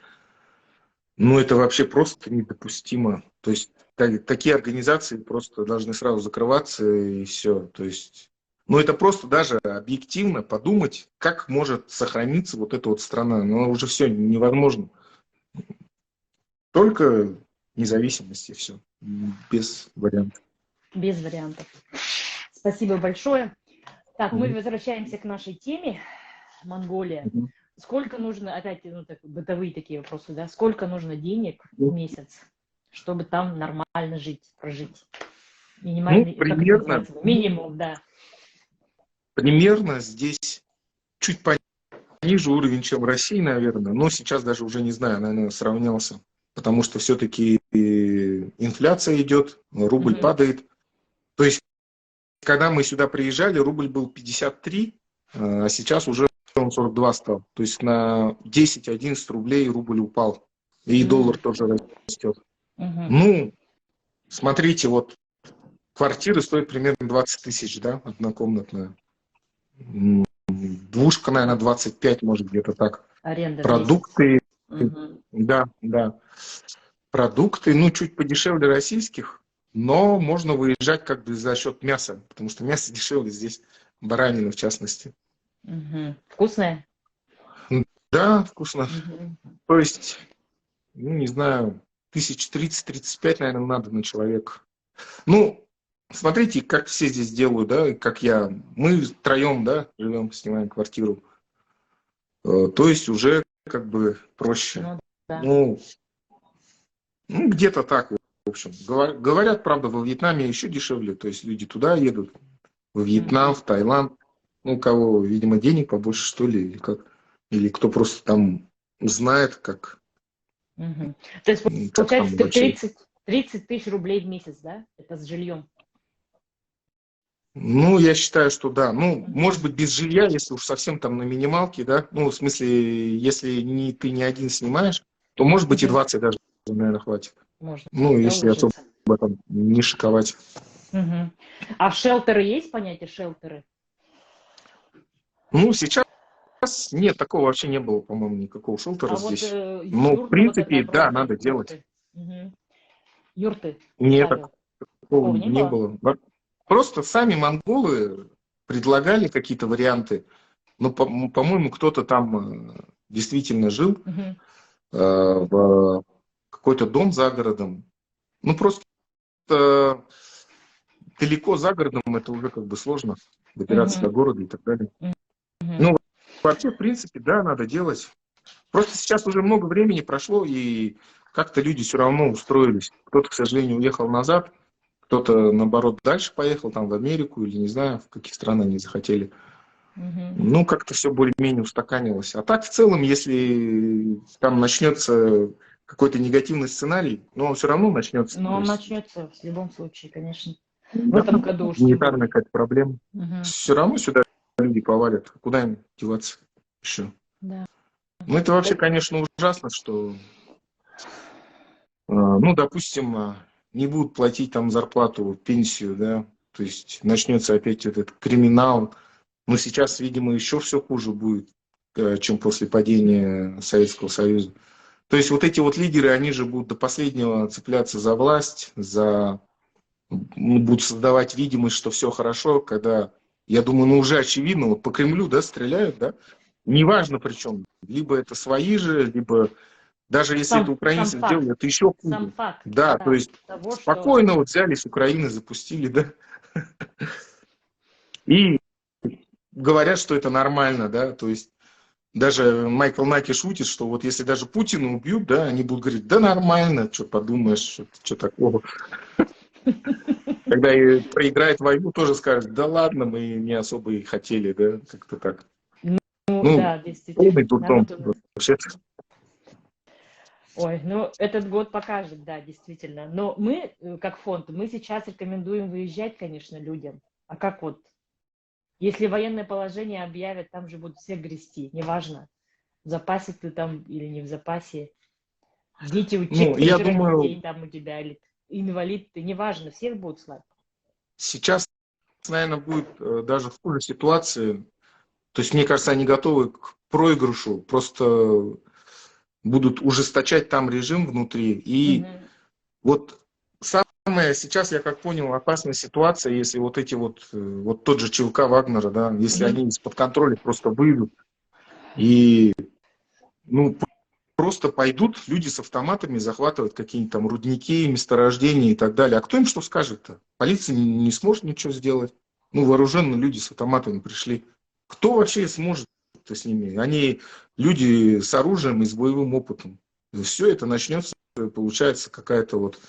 Ну, это вообще просто недопустимо. То есть такие организации просто должны сразу закрываться и все. То есть, ну, это просто даже объективно подумать, как может сохраниться вот эта вот страна. Но уже все невозможно. Только независимость и все. Без вариантов. Без вариантов. Спасибо большое. Так, мы Мгм. возвращаемся к нашей теме. Монголия. Мгм. Сколько нужно, опять, ну, так, бытовые такие вопросы, да, сколько нужно денег в месяц, чтобы там нормально жить, прожить? Ну, Минимальный, как это примерно, называется? Минимум, да. примерно здесь чуть пониже уровень, чем в России, наверное. Но сейчас даже уже не знаю, наверное, сравнялся. Потому что все-таки инфляция идет, рубль Мгм. падает. То есть, когда мы сюда приезжали, рубль был 53, а сейчас уже он 42 стал. То есть на 10-11 рублей рубль упал. И доллар М, тоже растет. мгм. Ну, смотрите, вот квартира стоит примерно 20 тысяч, да, однокомнатная. Двушка, наверное, 25, может, где-то так. Аренда в месяц. Продукты, Мгм. да, да. Продукты, ну, чуть подешевле российских, но можно выезжать как бы за счет мяса, потому что мясо дешевле здесь, баранина в частности. Мгм. Вкусная? Да, вкусно. Мгм. То есть, ну, не знаю, 1030-35, наверное, надо на человека. Ну, смотрите, как все здесь делают, да, и как я. Мы втроем, да, живем, снимаем квартиру. То есть уже как бы проще. Ну да. Ну, ну где-то так, в общем. Говорят, правда, во Вьетнаме еще дешевле. То есть люди туда едут, во Вьетнам, Мгм. в Таиланд. Ну, у кого, видимо, денег побольше, что ли, или как. Или кто просто там знает, Мгм. То есть, как получается, там вообще. 30 тысяч рублей в месяц, да? Это с жильем. Ну, я считаю, что да. Ну, может Мгм. быть, без жилья, если уж совсем там на минималке, да. Ну, в смысле, если не, ты не один снимаешь, то, может быть, и Мгм. 20 даже, наверное, хватит. Можно, Ну, да, если особо уложиться. там не шиковать. Мгм. А шелтеры есть понятие шелтеры? Ну, сейчас нет, такого вообще не было, по-моему, никакого шелтера А вот здесь. Но, в юрта вот это принципе, да, огромные надо делать. юрты. Мгм. Юрты, Нет, Павел. такого Такого не не было? было. Просто сами монголы предлагали какие-то варианты. Но, по-моему, кто-то там действительно жил Мгм. в какой-то дом за городом. Ну, просто э, далеко за городом это уже как бы сложно добираться Мгм. до города и так далее. Мгм. Ну, вообще, в принципе, да, надо делать. Просто сейчас уже много времени прошло, и как-то люди все равно устроились. Кто-то, к сожалению, уехал назад, кто-то, наоборот, дальше поехал, там, в Америку или не знаю, в какие страны они захотели. Мгм. Ну, как-то все более-менее устаканилось. А так, в целом, если там начнется какой-то негативный сценарий, но он все равно начнется. Но То он есть, начнется в любом случае, конечно. В да, этом году уж тем гуманитарная более. какая-то проблема. Мгм. Все равно сюда люди повалят. Куда им деваться еще? Да. Ну, это вообще, Так, конечно, ужасно, что ну, допустим, не будут платить там зарплату, пенсию, да, то есть начнется опять этот криминал, но сейчас, видимо, еще все хуже будет, чем после падения Советского Союза. То есть вот эти вот лидеры, они же будут до последнего цепляться за власть, будут создавать видимость, что все хорошо, когда, я думаю, ну уже очевидно, вот по Кремлю, да, стреляют, да, неважно причем, либо это свои же, либо Даже если это Сам украинцы факт. сделали, это еще Сам хуже. факт, Да, то да, есть того, что... спокойно вот взяли с Украины, запустили, да, и говорят, что это нормально, да, то есть даже Майкл Наки шутит, что вот если даже Путина убьют, да, они будут говорить, да нормально, что подумаешь, что такого. Когда и проиграет войну, тоже скажет, да ладно, мы не особо и хотели, да, как-то так. Ну, Ну, да, действительно. полный дурдом вообще. Ой, ну, этот год покажет, да, действительно. Но мы, как фонд, мы сейчас рекомендуем выезжать, конечно, людям. А как вот, если военное положение объявят, там же будут все грести, неважно, в запасе ты там или не в запасе. Дети Ну, я учить, думаю, детей там у тебя, или инвалид ты, неважно, всех будут слать. сейчас, наверное, будет даже хуже ситуации. То есть, мне кажется, они готовы к проигрышу, просто будут ужесточать там режим внутри. И Мгм. вот самая сейчас, я как понял, опасная ситуация, если вот эти вот тот же ЧВК Вагнера, да, если Мгм. они из-под контроля просто выйдут и, ну, просто пойдут люди с автоматами захватывать какие-нибудь там рудники, месторождения и так далее. А кто им что скажет-то? Полиция не сможет ничего сделать. Ну, вооруженные люди с автоматами пришли. Кто вообще сможет с ними? Они люди с оружием и с боевым опытом. Все это начнется, получается, какая-то вот,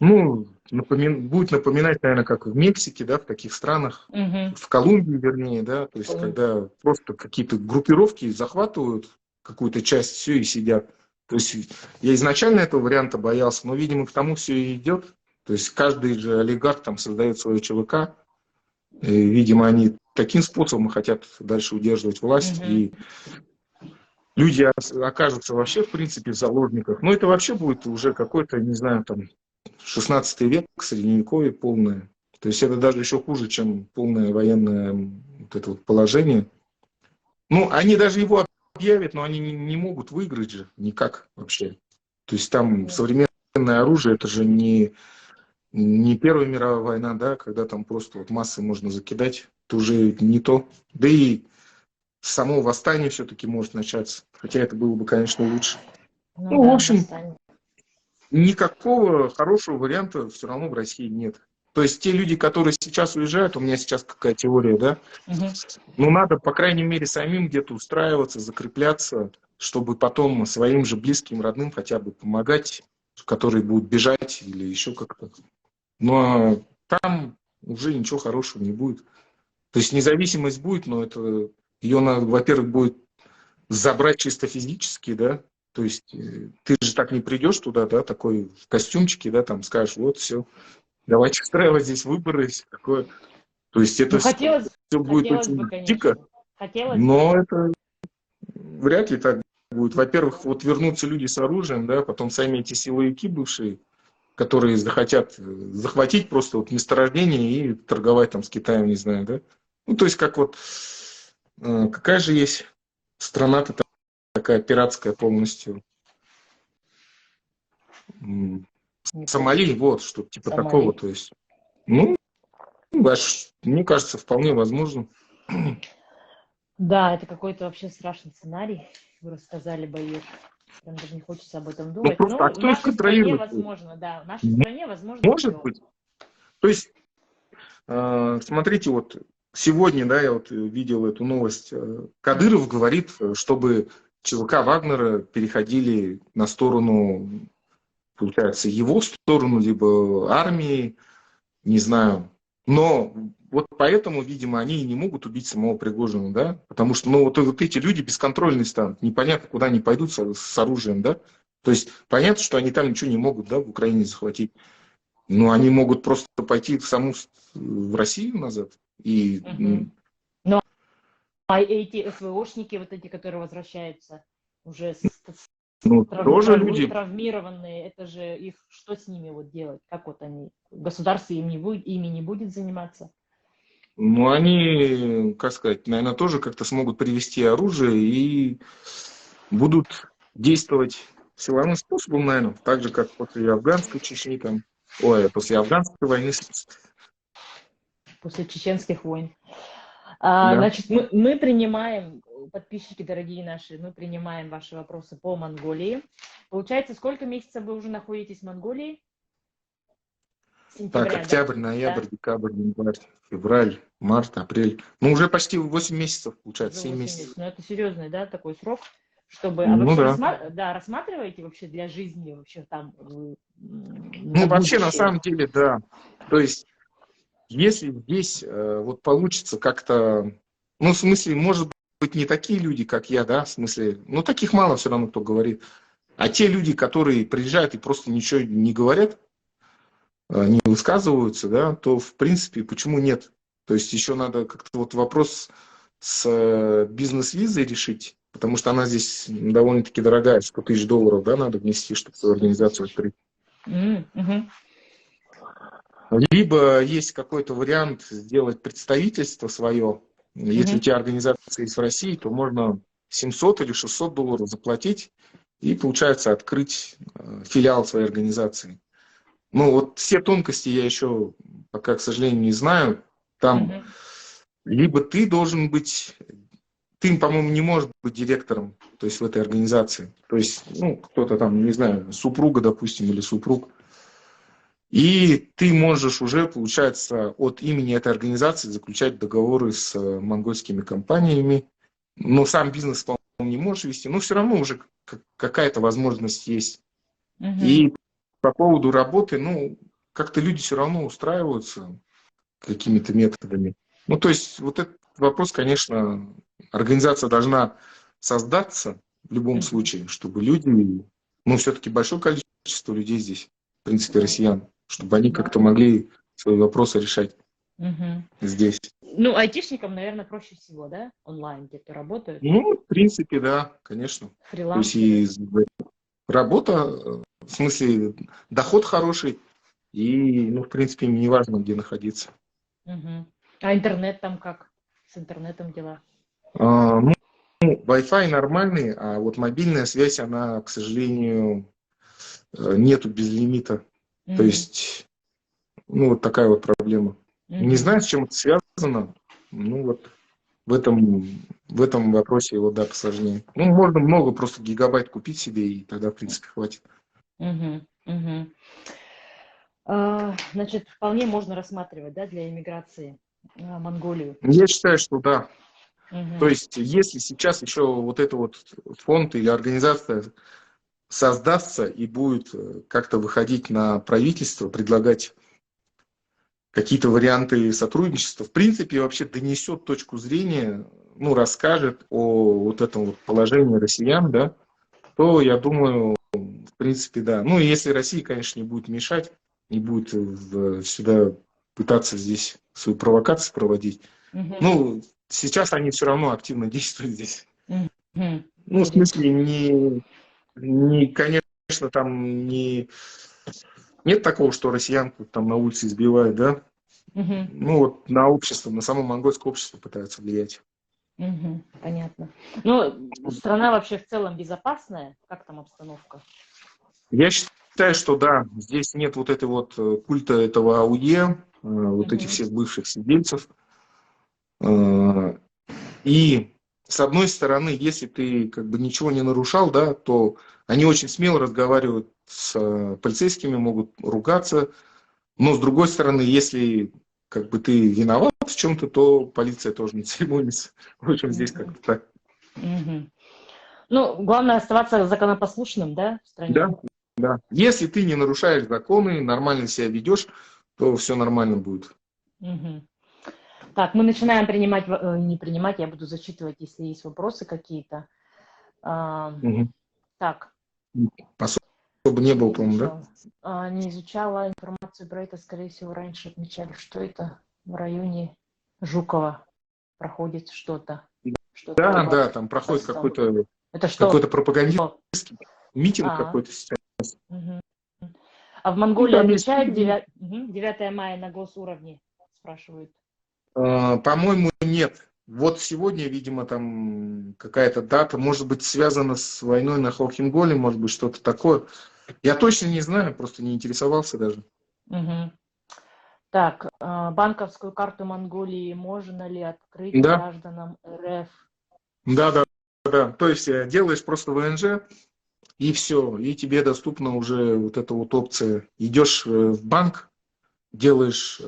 ну, будет напоминать, наверное, как в Мексике, да, в таких странах, Мгм. в Колумбии, вернее, да, то есть, когда просто какие-то группировки захватывают какую-то часть, все и сидят. То есть, я изначально этого варианта боялся, но, видимо, к тому все и идет. То есть, каждый же олигарх там создает свое ЧВК, и, видимо, они таким способом хотят дальше удерживать власть, Мгм. и люди окажутся вообще, в принципе, в заложниках. Но это вообще будет уже какой-то, не знаю, там, 16 век, средневековье полное. То есть это даже еще хуже, чем полное военное вот это вот положение. Ну, они даже его объявят, но они не могут выиграть же никак вообще. То есть там современное оружие, это же не Первая мировая война, да, когда там просто вот массы можно закидать. Это уже не то. Да и само восстание все-таки может начаться. Хотя это было бы, конечно, лучше. Ну Ну, в да, общем, восстание. никакого хорошего варианта все равно в России нет. То есть те люди, которые сейчас уезжают, у меня сейчас какая теория, да, Мгм. ну надо, по крайней мере, самим где-то устраиваться, закрепляться, чтобы потом своим же близким, родным хотя бы помогать, которые будут бежать или еще как-то. Но там уже ничего хорошего не будет. То есть независимость будет, но это ее надо, во-первых, будет забрать чисто физически, да, то есть ты же так не придешь туда, да, такой в костюмчике, да, там скажешь, вот все, давайте устраивать здесь выборы, и всё такое. То есть это Ну, все будет хотелось бы, очень дико, конечно. Хотелось бы. но это вряд ли так будет. Во-первых, вот вернутся люди с оружием, да, потом сами эти силовики бывшие, которые захотят захватить просто вот месторождение и торговать там с Китаем, не знаю, да. Ну, то есть как вот, какая же есть страна-то такая пиратская полностью, Не помню. Сомали, вот, что типа такого, Сомали. то есть, ну, мне кажется, вполне возможно. Да, это какой-то вообще страшный сценарий. Вы рассказали, боец. Прям даже не хочется об этом Ну, думать. просто, а Но в кто их нашей стране контролирует? возможно, да. В нашей стране возможно Может все. быть. То есть, смотрите, вот сегодня, да, я вот видел эту новость. Кадыров говорит, чтобы ЧВК Вагнера переходили на сторону, получается, его сторону, либо армии, не знаю. Но вот поэтому, видимо, они и не могут убить самого Пригожина, да? Потому что, ну, вот эти люди бесконтрольные станут, непонятно, куда они пойдут с оружием, да? То есть понятно, что они там ничего не могут, да, в Украине захватить. Но они могут просто пойти в Россию назад. И, Мгм. Ну, а эти СВОшники, вот эти, которые возвращаются уже ну, тоже люди, травмированные, это же их, что с ними вот делать? Как вот они, государство ими не будет заниматься? ну, они, как сказать, наверное, тоже как-то смогут привести оружие и будут действовать силовым способом, наверное, так же, как после афганской Чечни, там, ой, после афганской войны. После чеченских войн. Да. Значит, мы принимаем подписчики дорогие наши, мы принимаем ваши вопросы по Монголии. Получается, сколько месяцев вы уже находитесь в Монголии? Так, Сентября, да? октябрь, ноябрь, Да, декабрь, январь, февраль, март, апрель. Ну, уже почти 8 месяцев, получается, уже 7 8 месяцев. месяцев. Но это серьезный, да, такой срок, чтобы... А Ну вообще да. да, рассматриваете вообще для жизни вообще там на Ну, вообще, на будущее? самом деле, да. То есть, если здесь вот получится как-то, ну, в смысле, может быть, не такие люди, как я, да, в смысле, ну, таких мало все равно, кто говорит. А те люди, которые приезжают и просто ничего не говорят, не высказываются, да, то, в принципе, почему нет? То есть, еще надо как-то вот вопрос с бизнес-визой решить, потому что она здесь довольно-таки дорогая, $100 000, да, надо внести, чтобы свою 100 организацию тысяч. открыть. Мгм. Либо есть какой-то вариант сделать представительство свое. Если у Мгм. тебя организация есть в России, то можно 700 или $600 заплатить и, получается, открыть филиал своей организации. Ну, вот все тонкости я еще пока, к сожалению, не знаю. Там Мгм. либо ты должен быть, ты, по-моему, не можешь быть директором, то есть в этой организации. То есть, ну, кто-то там, не знаю, супруга, допустим, или супруг. И ты можешь уже, получается, от имени этой организации заключать договоры с монгольскими компаниями. Но сам бизнес, по-моему, не можешь вести. Но все равно уже какая-то возможность есть. Мгм. И по поводу работы, ну, как-то люди все равно устраиваются какими-то методами. Ну, то есть вот этот вопрос, конечно, организация должна создаться в любом Мгм. случае, чтобы люди, ну, все-таки большое количество людей здесь, в принципе, Да, россиян, чтобы они да. как-то могли свои вопросы решать Мгм. здесь. Ну, айтишникам, наверное, проще всего, да? Онлайн, те, кто работают, Ну, в принципе, да, конечно. То есть фрилансеры. и работа, в смысле, доход хороший, и, ну, в принципе, не важно, где находиться. Мгм. А интернет там как? С интернетом дела? Ну, Wi-Fi нормальный, а вот мобильная связь, она, к сожалению, нету без лимита. То Мгм. есть, ну, вот такая вот проблема. Не Мгм. знаю, с чем это связано. Ну, вот в этом вопросе его, да, посложнее. Ну, можно много просто гигабайт купить себе, и тогда, в принципе, хватит. Мгм. Мгм. Значит, вполне можно рассматривать, да, для иммиграции Монголию. Я считаю, что да. То Мгм. есть, если сейчас еще вот это вот фонд или организация создастся и будет как-то выходить на правительство, предлагать какие-то варианты сотрудничества, в принципе, вообще донесет точку зрения, ну, расскажет о вот этом вот положении россиян, да, то, я думаю, в принципе, да. Ну, и если Россия, конечно, не будет мешать, не будет сюда пытаться здесь свою провокацию проводить, Мгм. ну, сейчас они все равно активно действуют здесь. Мгм. Ну, в смысле, конечно, там нет такого, что россиян там на улице избивают, да. Мгм. Ну, вот на общество, на само монгольское общество пытаются влиять. Мгм. Понятно. Ну, страна вообще в целом безопасная? Как там обстановка? Я считаю, что да, здесь нет вот этой вот культа этого АУЕ, вот этих Мгм. всех бывших сидельцев. Э, И с одной стороны, если ты как бы ничего не нарушал, да, то они очень смело разговаривают с полицейскими, могут ругаться. Но с другой стороны, если как бы ты виноват в чем-то, то полиция тоже не церемонится. В общем, здесь Мгм. как-то так. Мгм. Ну, главное оставаться законопослушным, да, в Да, стране. да. Если ты не нарушаешь законы, нормально себя ведешь, то все нормально будет. Мгм. Так, мы начинаем принимать, не принимать, я буду зачитывать, если есть вопросы какие-то. А, Мгм. так, Особо не было, не по-моему, да? изучала. Не изучала информацию про это, скорее всего, раньше отмечали, что это в районе Жукова проходит что-то, что-то Да, типа да, там проходит Ростом. какой-то Это что? какой-то пропагандистский митинг А, какой-то сейчас. мгм. А в Ну, Монголии там есть отмечают митинги. 9 мая на госуровне, спрашивают. По-моему, нет. Вот сегодня, видимо, там какая-то дата, может быть, связана с войной на Холхенголе, может быть, что-то такое. Я точно не знаю, просто не интересовался даже. Мгм. Так, банковскую карту Монголии можно ли открыть Да, гражданам РФ? Да, да, да. То есть делаешь просто ВНЖ, и все, и тебе доступна уже вот эта вот опция. Идешь в банк, делаешь,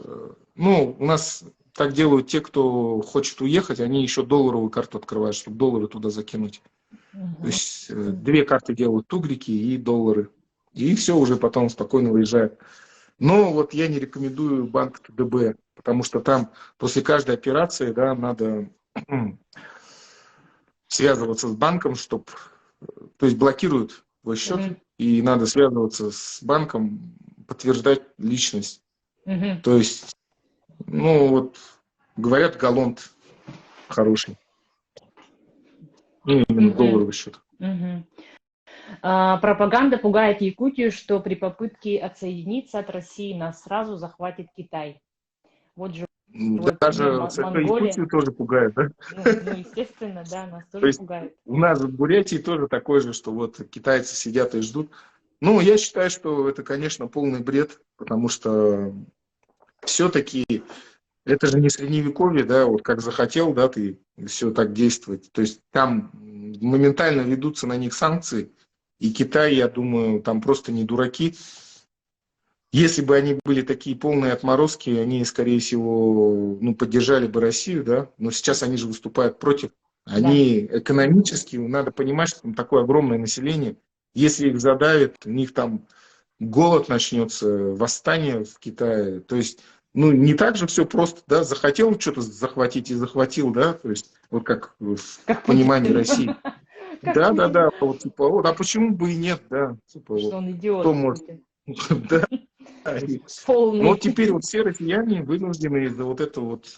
ну, у нас так делают те, кто хочет уехать, они еще долларовую карту открывают, чтобы доллары туда закинуть. То Мгм. есть две карты делают, тугрики и доллары. И все, уже потом спокойно выезжают. Но вот я не рекомендую банк ТДБ, потому что там после каждой операции, да, надо связываться с банком, чтобы, то есть блокируют твой счет, Мгм. и надо связываться с банком, подтверждать личность. Мгм. То есть, ну вот, говорят, галлонт хороший, ну, именно Мгм. долларовый счет. Мгм. Пропаганда пугает Якутию, что при попытке отсоединиться от России нас сразу захватит Китай. Вот живой пример Даже ЦСКА Монголия. Якутию тоже пугает, да? Ну, естественно, да, нас То тоже есть пугает. у нас в Бурятии тоже такое же, что вот китайцы сидят и ждут. Ну, я считаю, что это, конечно, полный бред, потому что все-таки это же не средневековье, да, вот как захотел, да, ты все так действовать. То есть там моментально ведутся на них санкции, и Китай, я думаю, там просто не дураки. Если бы они были такие полные отморозки, они, скорее всего, ну, поддержали бы Россию, да, но сейчас они же выступают против. Да. Они экономически, надо понимать, что там такое огромное население. Если их задавят, у них там голод начнется, восстание в Китае. То есть, ну, не так же все просто, да, захотел что-то захватить и захватил, да, то есть, вот как в Как понимании Путин. России. Как Да, да, Путин. да, вот, типа, вот, а почему бы и нет, да, типа, Что вот, он кто идиот, может, Путин. да, и ну, вот Полный. теперь вот все россияне вынуждены из-за вот этого вот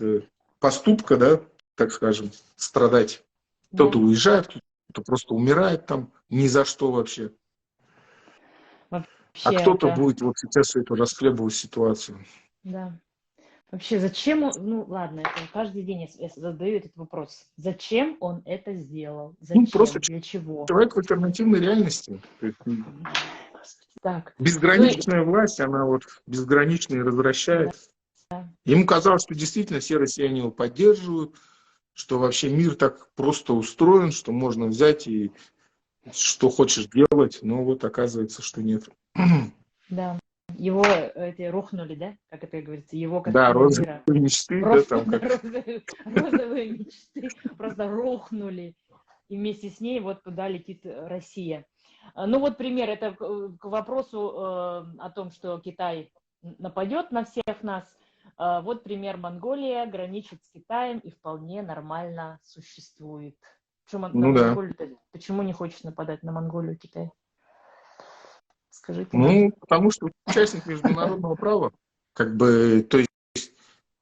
поступка, да, так скажем, страдать. Кто-то Да. уезжает, кто-то просто умирает там ни за что вообще. А Вообще кто-то это, будет вот сейчас эту расхлебывать ситуацию. да. Вообще, зачем он, ну ладно, это каждый день я задаю этот вопрос. Зачем он это сделал? Ну, просто Зачем? Для чего? человек в альтернативной реальности. То есть Господи, так. Ну и безграничная власть, она вот безгранично и да, развращает. Ему казалось, что действительно все россияне его поддерживают, что вообще мир так просто устроен, что можно взять и что хочешь делать, но вот оказывается, что нет. да. Его эти рухнули, да? Как это говорится, его Да, картины розовые мира. мечты, да, Просто там да, как. розовые мечты просто рухнули. И вместе с ней вот туда летит Россия. Ну вот пример, это к вопросу о том, что Китай нападет на всех нас. Вот пример: Монголия граничит с Китаем и вполне нормально существует. Почему на Ну да. Монголию-то? Почему не хочешь нападать на Монголию, Китай? Скажите нам. Ну, потому что участник международного права, как бы, то есть,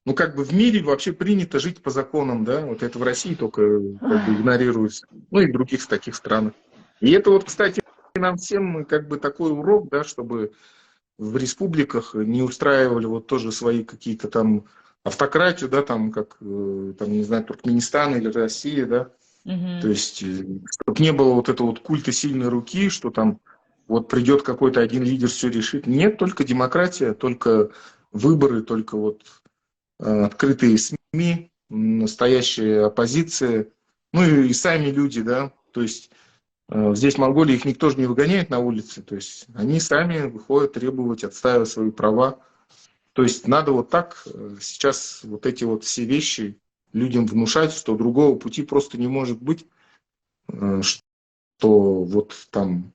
ну, как бы в мире вообще принято жить по законам, да, вот это в России только как бы игнорируется, ну, и в других таких странах. И это вот, кстати, нам всем как бы такой урок, да, чтобы в республиках не устраивали вот тоже свои какие-то там автократию, да, там, как, там, не знаю, Туркменистан или Россия, да, то Мгм. есть, чтобы не было вот этого вот культа сильной руки, что там вот придет какой-то один лидер, все решит. Нет, только демократия, только выборы, только вот открытые СМИ, настоящая оппозиция, ну и сами люди, да, то есть здесь в Монголии их никто же не выгоняет на улице, то есть они сами выходят требовать, отстаивать свои права. То есть надо вот так сейчас вот эти вот все вещи людям внушать, что другого пути просто не может быть, что вот там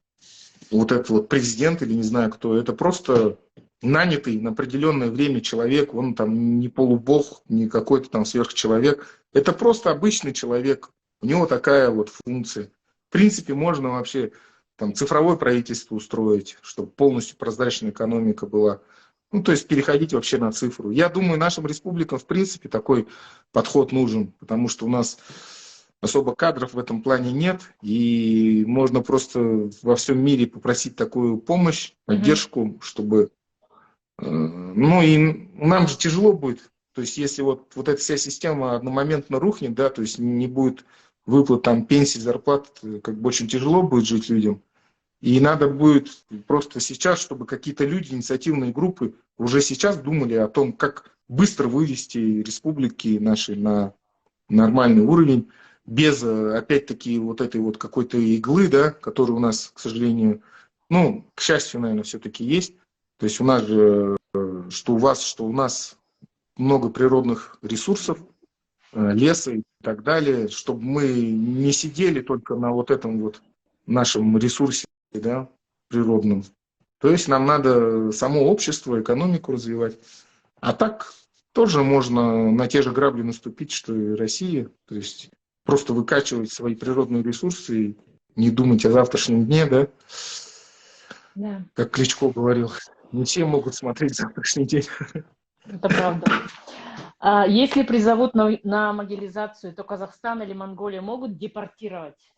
вот этот вот президент или не знаю кто, это просто нанятый на определенное время человек, он там не полубог, не какой-то там сверхчеловек, это просто обычный человек, у него такая вот функция. В принципе, можно вообще там цифровое правительство устроить, чтобы полностью прозрачная экономика была. Ну, то есть переходить вообще на цифру. Я думаю, нашим республикам, в принципе, такой подход нужен, потому что у нас особо кадров в этом плане нет, и можно просто во всем мире попросить такую помощь, Мгм. поддержку, чтобы... Ну и нам же тяжело будет, то есть если вот эта вся система одномоментно рухнет, да, то есть не будет выплат там пенсий, зарплат, как бы очень тяжело будет жить людям. И надо будет просто сейчас, чтобы какие-то люди, инициативные группы уже сейчас думали о том, как быстро вывести республики наши на нормальный уровень, без, опять-таки, вот этой вот какой-то иглы, да, которая у нас, к сожалению, ну, к счастью, наверное, все-таки есть. То есть у нас же, что у вас, что у нас много природных ресурсов, леса и так далее, чтобы мы не сидели только на вот этом вот нашем ресурсе, да, природном. То есть нам надо само общество, экономику развивать. А так тоже можно на те же грабли наступить, что и Россия. То есть просто выкачивать свои природные ресурсы и не думать о завтрашнем дне, да? Да, Как Кличко говорил, не все могут смотреть завтрашний день. это правда. Если призовут на могилизацию, то Казахстан или Монголия могут депортировать?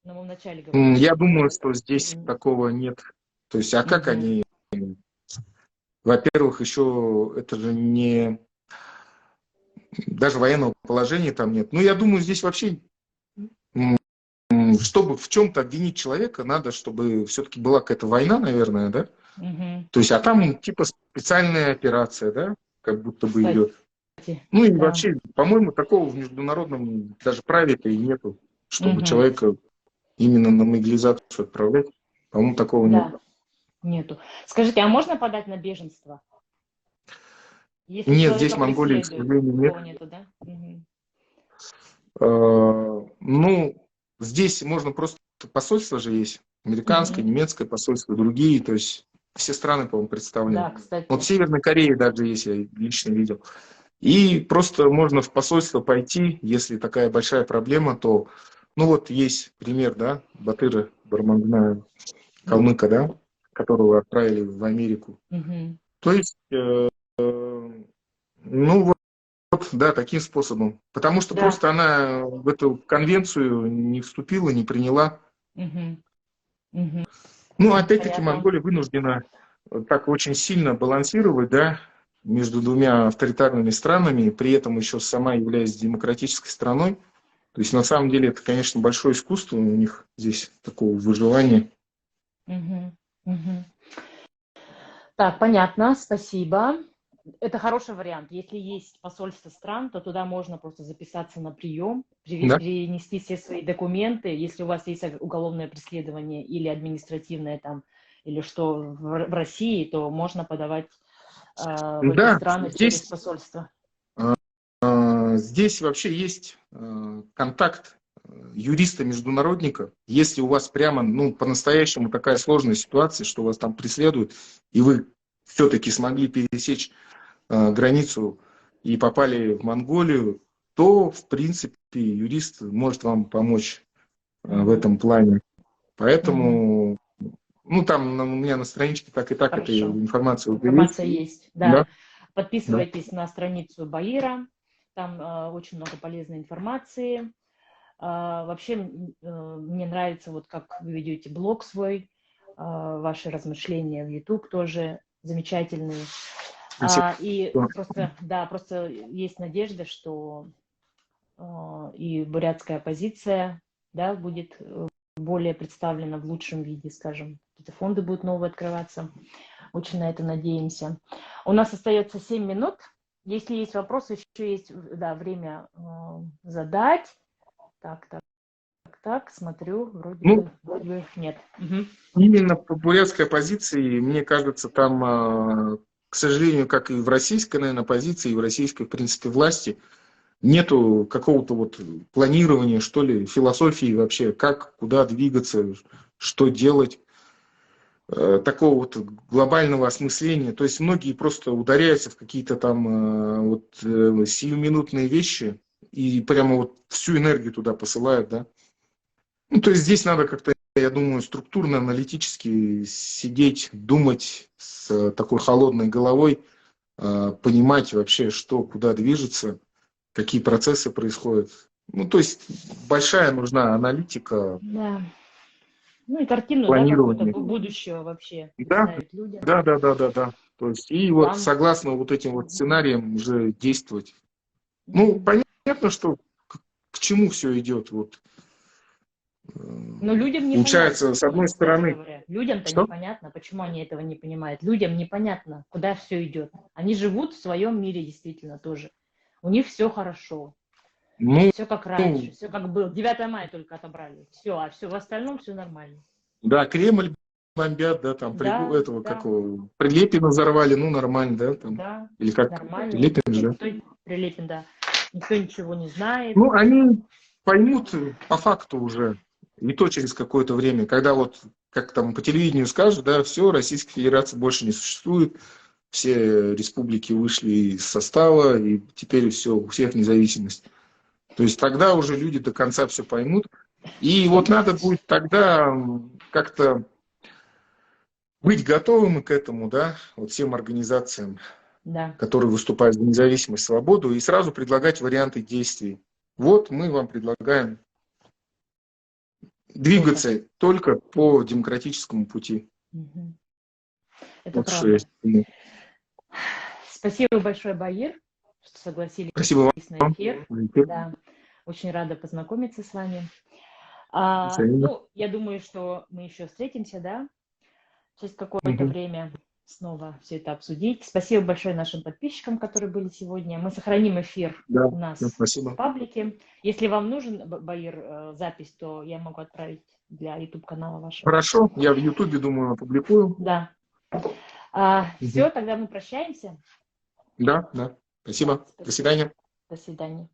Ну, мы вначале говорили. Я думаю, что здесь такого нет. То есть, а как Мгм. они... Во-первых, еще это же не... Даже военного положения там нет. Ну, я думаю, здесь вообще, чтобы в чем-то обвинить человека, надо, чтобы все-таки была какая-то война, наверное, да? Мгм. То есть, а там типа специальная операция, да? Как будто бы Кстати, идет. Ну и да. вообще, по-моему, такого в международном даже праве-то и нету, чтобы Мгм. человека именно на мобилизацию отправлять. По-моему, такого нет. Да, нету. Скажите, а можно подать на беженство? Если Нет, здесь человека в Монголии, к преследуют, сожалению, нет. такого нету, да? Мгм. Ну, здесь можно просто... Посольство же есть. Американское, Мгм. немецкое посольство, другие. То есть все страны, по-моему, Да, представлены. Вот в кстати. Северной Корее даже есть, я лично видел. И просто можно в посольство пойти, если такая большая проблема, то... Ну вот есть пример, да, Батыра Бармангна калмыка, да, которого отправили в Америку. Мгм. То есть, ну вот, да, таким способом. Потому что Да. просто она в эту конвенцию не вступила, не приняла. Мгм. Мгм. Ну, опять-таки, Понятно. Монголия вынуждена так очень сильно балансировать, да, между двумя авторитарными странами, при этом еще сама являясь демократической страной. То есть, на самом деле, это, конечно, большое искусство у них здесь, такого выживания. Мгм. Мгм. Так, понятно, спасибо. Это хороший вариант. Если есть посольство стран, то туда можно просто записаться на прием, Да, принести все свои документы. Если у вас есть уголовное преследование или административное там, или что в России, то можно подавать в эти да, страны через посольство. здесь вообще есть контакт юриста-международника. Если у вас прямо, ну, по-настоящему такая сложная ситуация, что вас там преследуют, и вы все-таки смогли пересечь границу и попали в Монголию, то, в принципе, юрист может вам помочь в Мгм. этом плане. Мгм. Поэтому, ну, там у меня на страничке так и так эта Хорошо. информация уже есть. Информация есть. Да, Да. да. Подписывайтесь на страницу Баира. Там очень много полезной информации. Вообще, мне нравится, вот как вы ведете блог свой, ваши размышления в YouTube тоже замечательные. Спасибо. И просто, да, просто есть надежда, что и бурятская оппозиция, да, будет более представлена в лучшем виде, скажем. Какие-то фонды будут новые открываться. Очень на это надеемся. У нас остается 7 минут. Если есть вопросы, еще есть, да, время задать. Так, смотрю, Ну, вроде бы нет. Мгм. именно по бурятской оппозиции, мне кажется, там, к сожалению, как и в российской, наверное, оппозиции, и в российской, в принципе, власти, нету какого-то вот планирования, что ли, философии вообще, как, куда двигаться, что делать, такого вот глобального осмысления. То есть многие просто ударяются в какие-то там вот сиюминутные вещи и прямо вот всю энергию туда посылают, да. Ну, то есть здесь надо как-то, я думаю, структурно, аналитически сидеть, думать с такой холодной головой, понимать вообще, что, куда движется, какие процессы происходят. Ну, то есть большая нужна аналитика, Да. Ну и картину, да, какую-то планирование. будущего вообще Да, представить людям. да, да, да, да, да. То есть и вот План. согласно вот этим вот Мгм. сценариям уже действовать. Ну, Мгм. понятно, что к чему все идет. Вот, Но людям непонятно, получается, с одной кстати стороны, говоря. Людям-то что? непонятно, почему они этого не понимают. Людям непонятно, куда все идет. Они живут в своем мире действительно тоже. У них все хорошо. Ну, Все как раньше, все как было. 9 мая только отобрали. Все, а все в остальном все нормально. да, Кремль бомбят, да, там, Да, этого, да, какого, Прилепина взорвали, ну, нормально, да, там, да, или как, нормально. Прилепин же, да. Прилепин, да. Никто ничего не знает. Ну, они поймут по факту уже, не то через какое-то время, когда вот, как там по телевидению скажут, да, все, Российской Федерации больше не существует, все республики вышли из состава, и теперь все, у всех независимость. То есть тогда уже люди до конца все поймут. И вот надо будет тогда как-то быть готовым к этому, да, вот всем организациям, Да. которые выступают за независимость, свободу, и сразу предлагать варианты действий. Вот мы вам предлагаем двигаться только по демократическому пути. Угу. Это Вот что правда. я. Спасибо большое, Баир, что согласились Спасибо на вам. эфир. Да, очень рада познакомиться с вами. Ну, я думаю, что мы еще встретимся, да, через какое-то время снова все это обсудить. Спасибо большое нашим подписчикам, которые были сегодня. Мы сохраним эфир у нас в паблике. Если вам нужен, Баир, запись, то я могу отправить для YouTube-канала вашего. Хорошо, я в YouTube, думаю, опубликую. Да. Все, тогда мы прощаемся. Да, да. Спасибо. До свидания. До свидания.